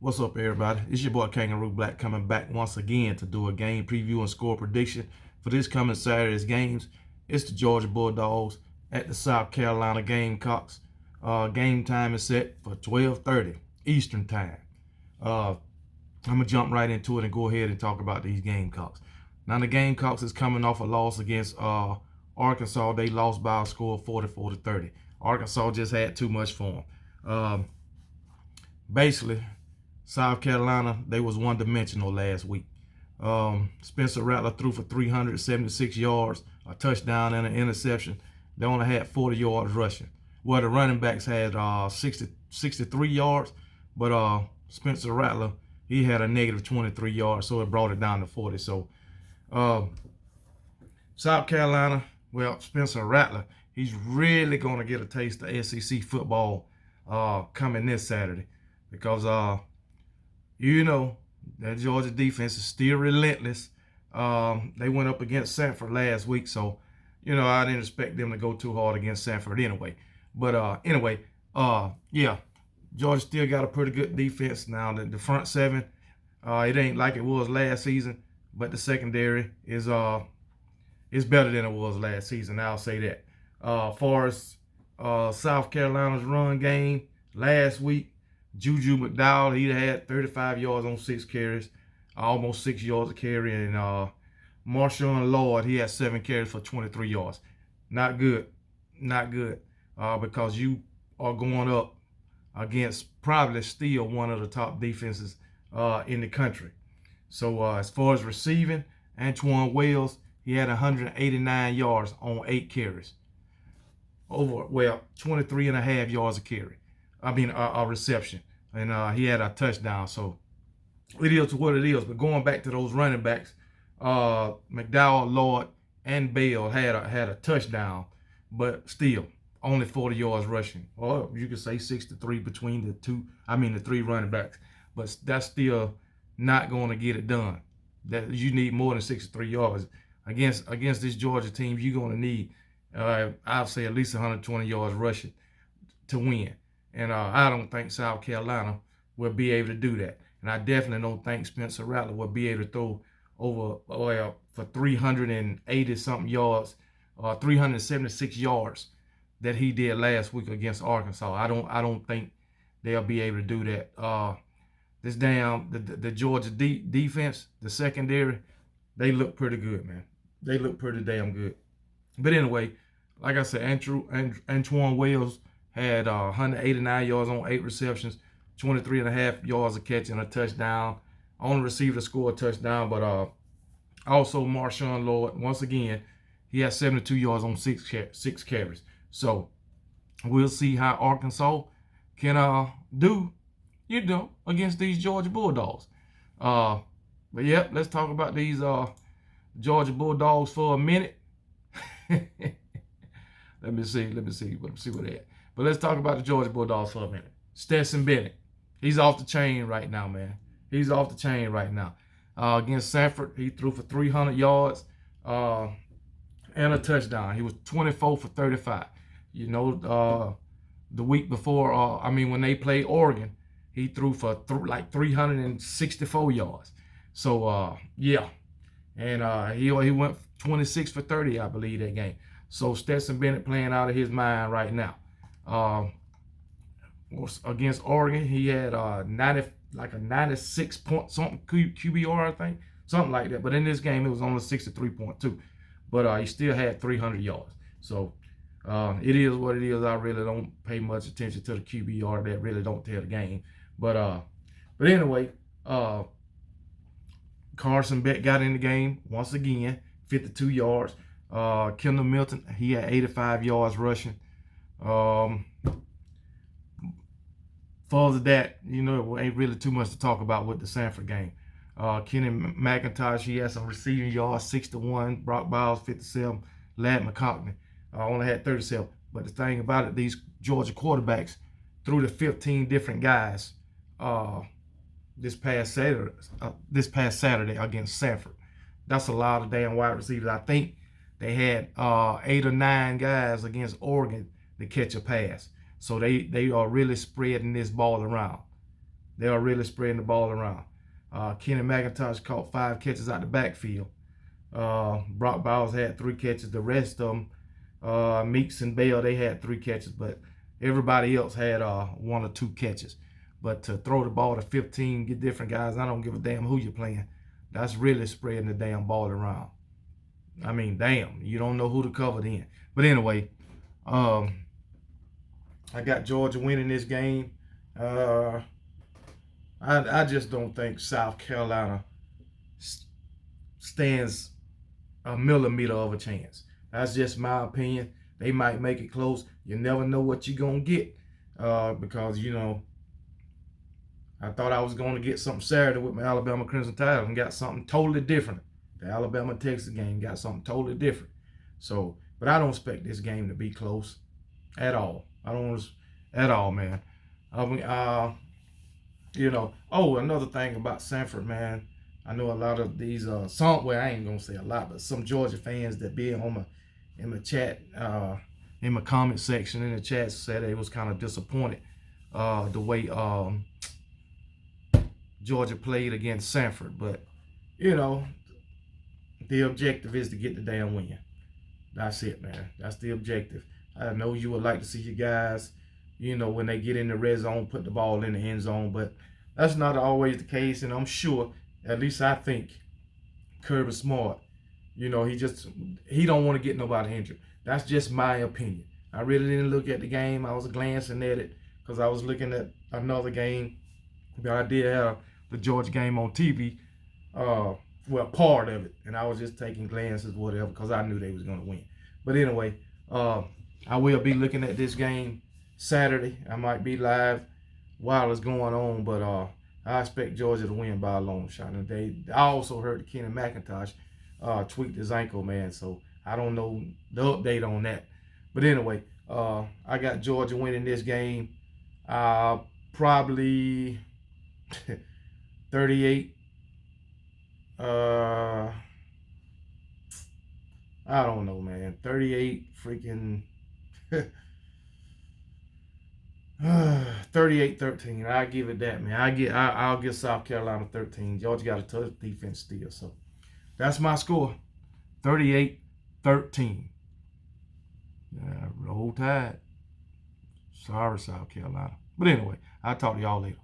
What's up, everybody? It's your boy Kangaroo Black coming back once again to do a game preview and score prediction for this coming Saturday's games. It's the Georgia Bulldogs at the South Carolina Gamecocks. Game time is set for 12:30 Eastern Time. I'm going to jump right into it and go ahead and talk about these Gamecocks. Now, the Gamecocks is coming off a loss against Arkansas. They lost by a score of 44-30. Arkansas just had too much for them. Basically, South Carolina, they was one-dimensional last week. Spencer Rattler threw for 376 yards, a touchdown and an interception. They only had 40 yards rushing. Well, the running backs had 63 yards, but Spencer Rattler, he had a negative 23 yards, so it brought it down to 40. So South Carolina, well, Spencer Rattler, he's really going to get a taste of SEC football coming this Saturday because that Georgia defense is still relentless. They went up against Samford last week, so, I didn't expect them to go too hard against Samford anyway. But yeah, Georgia still got a pretty good defense. Now, the front seven, it ain't like it was last season, but the secondary is better than it was last season. I'll say that. As far as South Carolina's run game last week, Juju McDowell, he had 35 yards on 6 carries, almost 6 yards a carry. And Marshawn Lloyd, he had 7 carries for 23 yards. Not good. Not good. Because you are going up against probably still one of the top defenses in the country. So as far as receiving, Antoine Wells, he had 189 yards on 8 carries. 23 and a half yards a carry. A reception. And he had a touchdown. So it is what it is. But going back to those running backs, McDowell, Lloyd, and Bell had a touchdown, but still only 40 yards rushing. Or you could say 63 between the three running backs. But that's still not going to get it done. That you need more than 63 yards. Against this Georgia team, you're going to need, I'll say, at least 120 yards rushing to win. And I don't think South Carolina will be able to do that. And I definitely don't think Spencer Rattler will be able to throw over for 380-something yards, 376 yards that he did last week against Arkansas. I don't think they'll be able to do that. The Georgia defense, the secondary, they look pretty good, man. They look pretty damn good. But anyway, like I said, Antoine Wells had 189 yards on 8 receptions, 23 and a half yards a catch and a touchdown. Only received a score touchdown, but also Marshawn Lloyd, once again, he had 72 yards on 6 carries. So we'll see how Arkansas can do, against these Georgia Bulldogs. But yeah, let's talk about these Georgia Bulldogs for a minute. Let me see what they at. But let's talk about the Georgia Bulldogs for a minute. Stetson Bennett, he's off the chain right now, man. He's off the chain right now. Against Samford, he threw for 300 yards and a touchdown. He was 24 for 35. The week before, when they played Oregon, he threw for like 364 yards. So, yeah. And he went 26 for 30, I believe, that game. So Stetson Bennett playing out of his mind right now. Against Oregon, he had 96 point something QBR, I think, something like that. But in this game, it was only 63.2. But he still had 300 yards. So it is what it is. I really don't pay much attention to the QBR. That really don't tell the game. But anyway, Carson Beck got in the game once again, 52 yards. Kendall Milton, he had 85 yards rushing. Further that, it ain't really too much to talk about with the Samford game. Kenny McIntosh, he had some receiving yards, 61. Brock Biles, 57. Ladd McConkey only had 37. But the thing about it, these Georgia quarterbacks threw to 15 different guys this past Saturday against Samford. That's a lot of damn wide receivers. I think they had 8 or 9 guys against Oregon to catch a pass. So they are really spreading this ball around. They are really spreading the ball around. Kenny McIntosh caught 5 catches out the backfield. Brock Bowers had 3 catches. The rest of them, Meeks and Bell, they had 3 catches, but everybody else had 1 or 2 catches. But to throw the ball to 15, get different guys, I don't give a damn who you're playing. That's really spreading the damn ball around. I mean, damn, you don't know who to cover then. But anyway, I got Georgia winning this game. I just don't think South Carolina stands a millimeter of a chance. That's just my opinion. They might make it close. You never know what you're going to get because, you know, I thought I was going to get something Saturday with my Alabama Crimson Tide and got something totally different. The Alabama-Texas game got something totally different. So, but I don't expect this game to be close at all. I don't at all, man. I mean, you know, oh, another thing about Sanford, man. I know a lot of these, well, I ain't going to say a lot, but some Georgia fans that be on in the chat, in my comment section in the chat said they was kind of disappointed the way Georgia played against Sanford. But, you know, the objective is to get the damn win. That's it, man. That's the objective. I know you would like to see you guys, you know, when they get in the red zone, put the ball in the end zone, but that's not always the case, and I'm sure, at least I think, Kirby Smart, you know, he don't want to get nobody injured. That's just my opinion. I really didn't look at the game. I was glancing at it because I was looking at another game. But I did have the Georgia game on TV, well, part of it, and I was just taking glances, whatever, because I knew they was going to win. But anyway, I will be looking at this game Saturday. I might be live while it's going on, but I expect Georgia to win by a long shot. And I also heard that Kenny McIntosh tweaked his ankle, man, so I don't know the update on that. But anyway, I got Georgia winning this game probably 38. I don't know, man. 38 freaking 38-13. I give it that, man. I'll give South Carolina 13. Georgia got a tough defense still. So that's my score. 38-13. Yeah, roll tide. Sorry, South Carolina. But anyway, I'll talk to y'all later.